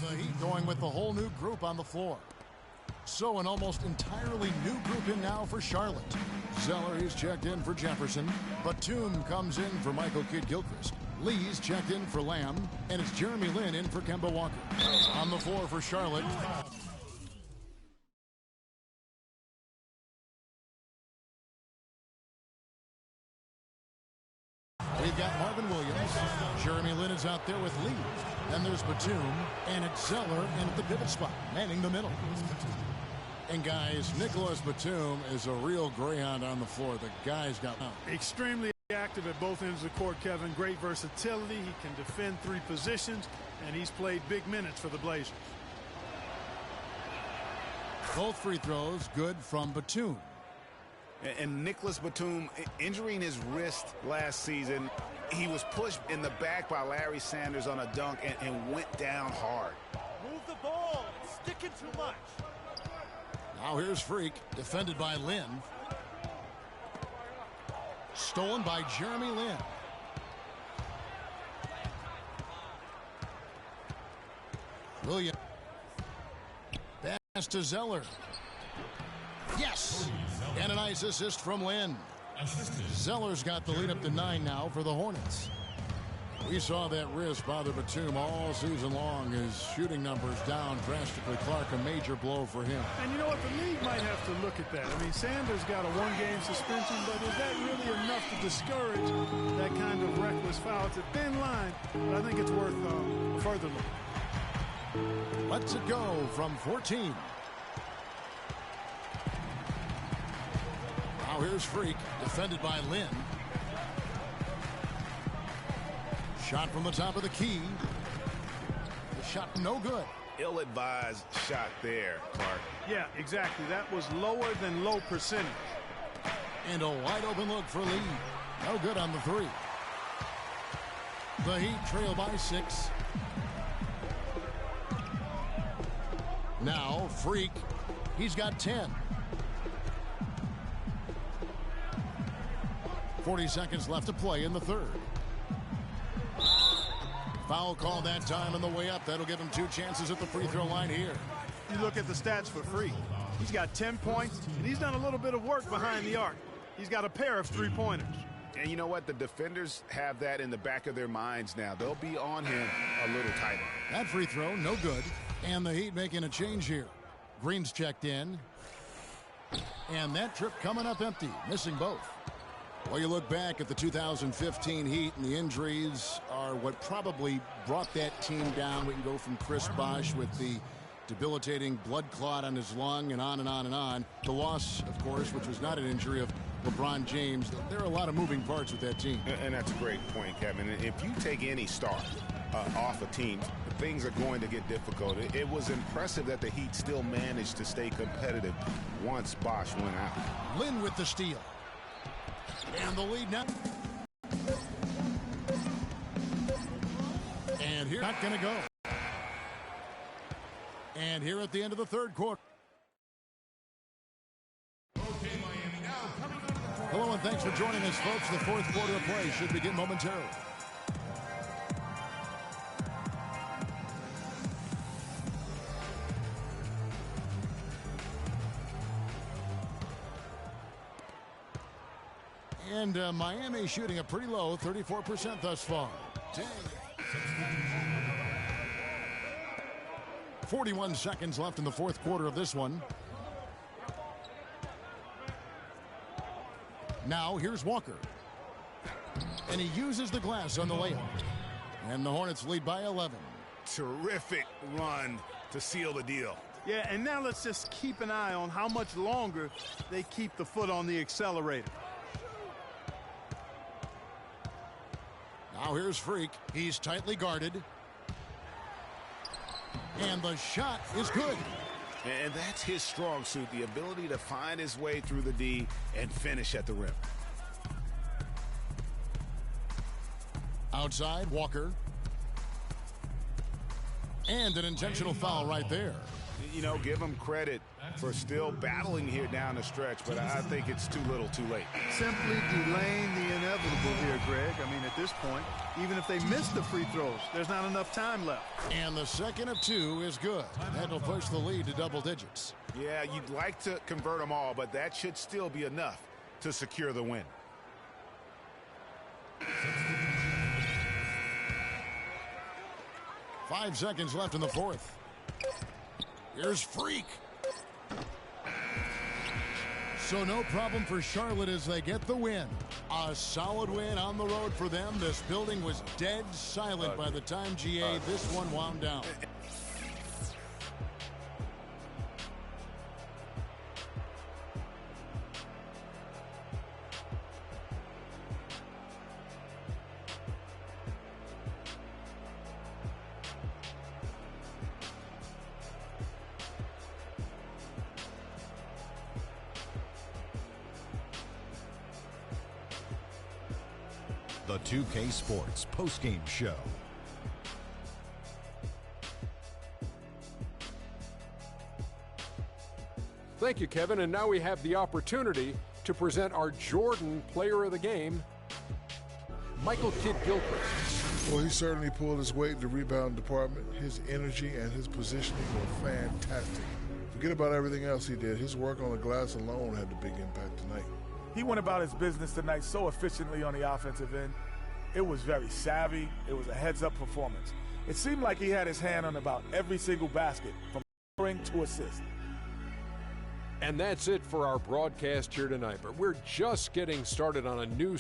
The Heat going with the whole new group on the floor. So an almost entirely new group in now for Charlotte. Zeller, he's checked in for Jefferson. Batum comes in for Michael Kidd-Gilchrist. Lee's checked in for Lamb. And it's Jeremy Lin in for Kemba Walker. On the floor for Charlotte. We've got Marvin Williams. Jeremy Lin is out there with Lee. Then there's Batum. And it's Zeller in at the pivot spot, manning the middle. And guys, Nicholas Batum is a real greyhound on the floor. The guy's got extremely active at both ends of the court, Kevin. Great versatility. He can defend three positions, and he's played big minutes for the Blazers. Both free throws good from Batum. And Nicholas Batum injuring his wrist last season. He was pushed in the back by Larry Sanders on a dunk and went down hard. Move the ball. It's sticking too much. Now here's Freak, defended by Lin. Stolen by Jeremy Lin. Williams. Pass to Zeller. Yes! And a nice assist from Lin. Zeller's got the lead up to 9 now for the Hornets. We saw that wrist bother Batum all season long. His shooting numbers down drastically. Clark, a major blow for him. And you know what? The league might have to look at that. I mean, Sanders got a one-game suspension, but is that really enough to discourage that kind of reckless foul? It's a thin line, but I think it's worth a further look. Lets it go from 14. Now here's Freak, defended by Lin. Shot from the top of the key. The shot no good. Ill-advised shot there, Clark. Yeah, exactly. That was lower than low percentage. And a wide open look for Lee. No good on the three. The Heat trail by 6. Now Freak. He's got 10. 40 seconds left to play in the third. Foul call that time on the way up. That'll give him 2 chances at the free throw line here. You look at the stats for Freak. He's got 10 points, and he's done a little bit of work behind the arc. He's got a pair of three-pointers. And you know what? The defenders have that in the back of their minds now. They'll be on him a little tighter. That free throw, no good. And the Heat making a change here. Green's checked in. And that trip coming up empty, missing both. Well, you look back at the 2015 Heat, and the injuries are what probably brought that team down. We can go from Chris Bosh with the debilitating blood clot on his lung and on and on and on. The loss, of course, which was not an injury, of LeBron James. There are a lot of moving parts with that team. And that's a great point, Kevin. If you take any star off a team, things are going to get difficult. It was impressive that the Heat still managed to stay competitive once Bosh went out. Lin with the steal. And the lead now. And here, not going to go. And here at the end of the third quarter. Hello and thanks for joining us, folks. The fourth quarter of play should begin momentarily. And Miami shooting a pretty low 34% thus far. Dang. 41 seconds left in the fourth quarter of this one. Now here's Walker. And he uses the glass on the layup. And the Hornets lead by 11. Terrific run to seal the deal. Yeah, and now let's just keep an eye on how much longer they keep the foot on the accelerator. Now here's Freak. He's tightly guarded. And the shot is good. And that's his strong suit, the ability to find his way through the D and finish at the rim. Outside, Walker. And an intentional foul right there. You know, give him credit for still battling here down the stretch, but I think it's too little too late. Simply delaying the inevitable here, Greg. I mean, at this point, even if they miss the free throws, there's not enough time left. And the second of 2 is good. That'll push the lead to double digits. Yeah, you'd like to convert them all, but that should still be enough to secure the win. Five seconds left in the fourth. Here's Freak. So no problem for Charlotte as they get the win. A solid win on the road for them. This building was dead silent by the time GA this one wound down. The 2K Sports postgame show. Thank you, Kevin. And now we have the opportunity to present our Jordan Player of the Game, Michael Kidd-Gilchrist. Well, he certainly pulled his weight in the rebound department. His energy and his positioning were fantastic. Forget about everything else he did. His work on the glass alone had the big impact tonight. He went about his business tonight so efficiently on the offensive end. It was very savvy. It was a heads-up performance. It seemed like he had his hand on about every single basket, from scoring to assist. And that's it for our broadcast here tonight. But we're just getting started on a new